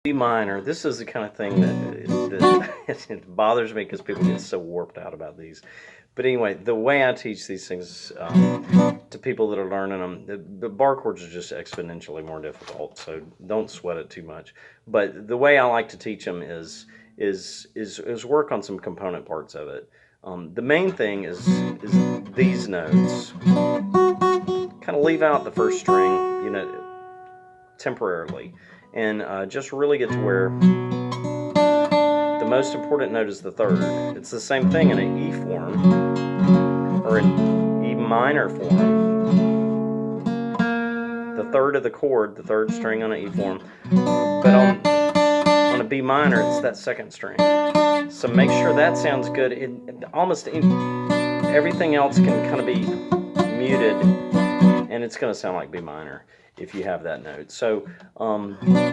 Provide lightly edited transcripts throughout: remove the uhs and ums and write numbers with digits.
B minor, this is the kind of thing that it bothers me because people get so warped out about these. But anyway, the way I teach these things to people that are learning them, the bar chords are just exponentially more difficult, so don't sweat it too much. But the way I like to teach them is work on some component parts of it. The main thing is these notes. Kind of leave out the first string, temporarily, and just really get to where the most important note is the third. It's the same thing in an E form or an E minor form. The third of the chord, the third string on an E form, but on a B minor, it's that second string. So make sure that sounds good. Everything else can kind of be muted, and it's going to sound like B minor if you have that note. So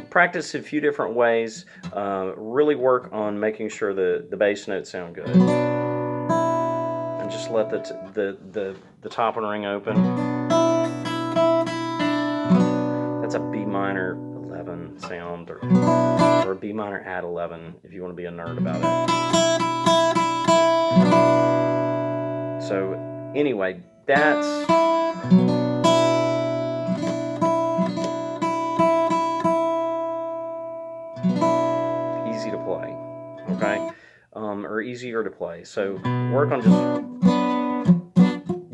practice a few different ways. Really work on making sure the bass notes sound good, and just let the top one ring open. That's a B minor 11 sound, or a B minor add 11 if you want to be a nerd about it. So anyway, that's easy to play, okay? Or easier to play. So work on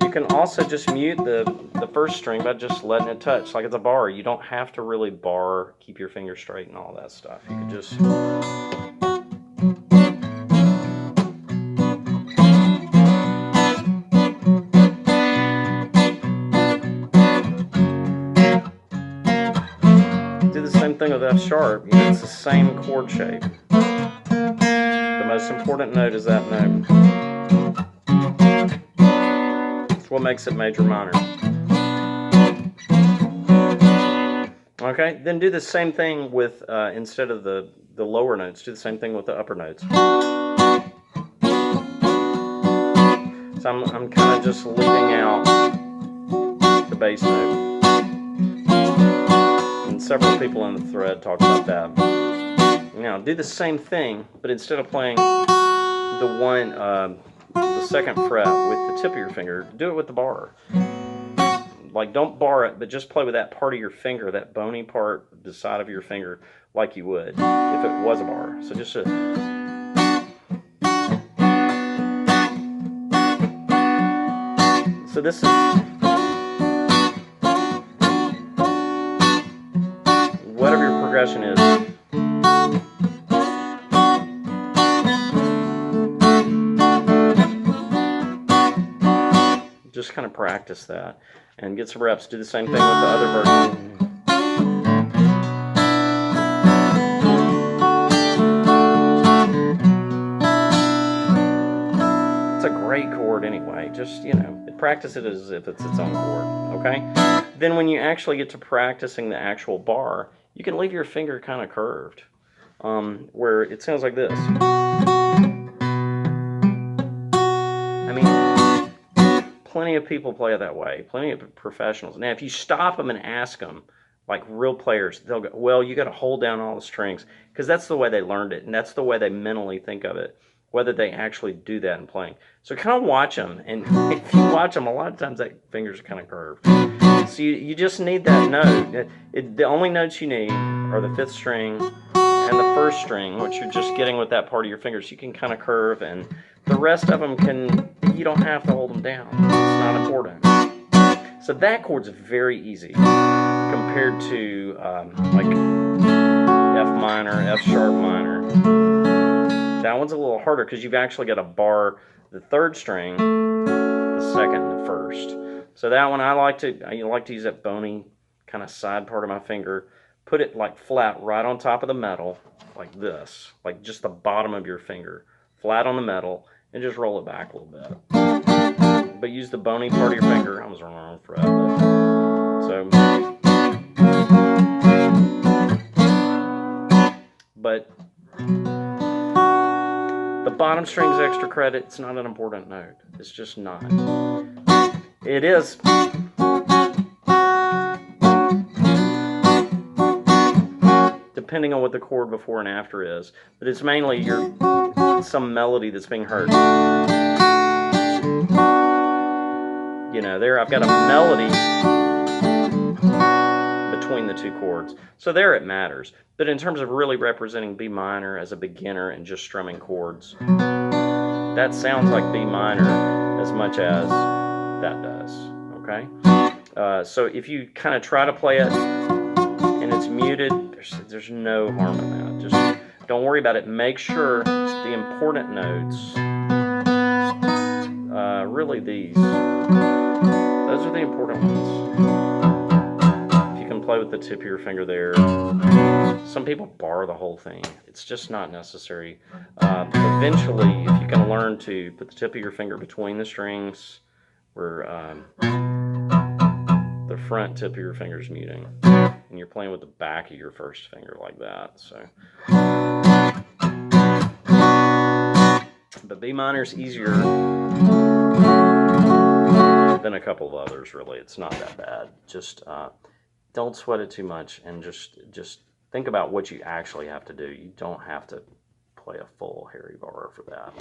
you can also just mute the first string by just letting it touch, like it's a bar. You don't have to really bar, keep your fingers straight and all that stuff. You can just... do the same thing with F sharp. It's the same chord shape. The most important note is that note. It's what makes it major minor. Okay, then do the same thing with, instead of the lower notes, do the same thing with the upper notes. So I'm kind of just leaving out the bass note. And several people in the thread talk about that. Now do the same thing, but instead of playing the second fret with the tip of your finger, do it with the bar. Like, don't bar it, but just play with that part of your finger, that bony part, the side of your finger, like you would if it was a bar. So just so this is whatever your progression is. Just kind of practice that and get some reps. Do the same thing with the other version. It's a great chord anyway. Just, practice it as if it's its own chord, okay? Then when you actually get to practicing the actual bar, you can leave your finger kind of curved, where it sounds like this. Plenty of people play it that way. Plenty of professionals. Now, if you stop them and ask them, like real players, they'll go, well, you got to hold down all the strings, because that's the way they learned it, and that's the way they mentally think of it, whether they actually do that in playing. So kind of watch them, and if you watch them, a lot of times that fingers are kind of curved. So you just need that note. The only notes you need are the fifth string and the first string, which you're just getting with that part of your fingers. You can kind of curve, and the rest of them you don't have to hold them down. It's not important. So that chord's very easy compared to like F minor, F sharp minor. That one's a little harder because you've actually got to bar the third string, the second, and the first. So that one I like to use that bony kind of side part of my finger, put it like flat right on top of the metal, like this, like just the bottom of your finger, flat on the metal, and just roll it back a little bit. But use the bony part of your finger. I was on the wrong fret. But the bottom string's extra credit. It's not an important note. It's just not. It is. depending on what the chord before and after is. But it's mainly some melody that's being heard. You know, there I've got a melody between the two chords. So there it matters. But in terms of really representing B minor as a beginner and just strumming chords, that sounds like B minor as much as that does, okay? So if you kind of try to play it and it's muted, there's no harm in that. Just don't worry about it. Make sure the important notes, really these, those are the important ones. If you can play with the tip of your finger there. Some people bar the whole thing. It's just not necessary. Eventually, if you can learn to put the tip of your finger between the strings where the front tip of your finger is muting, and you're playing with the back of your first finger like that. So, but B minor is easier than a couple of others. Really, it's not that bad. Just don't sweat it too much, and just think about what you actually have to do. You don't have to play a full Harry bar for that.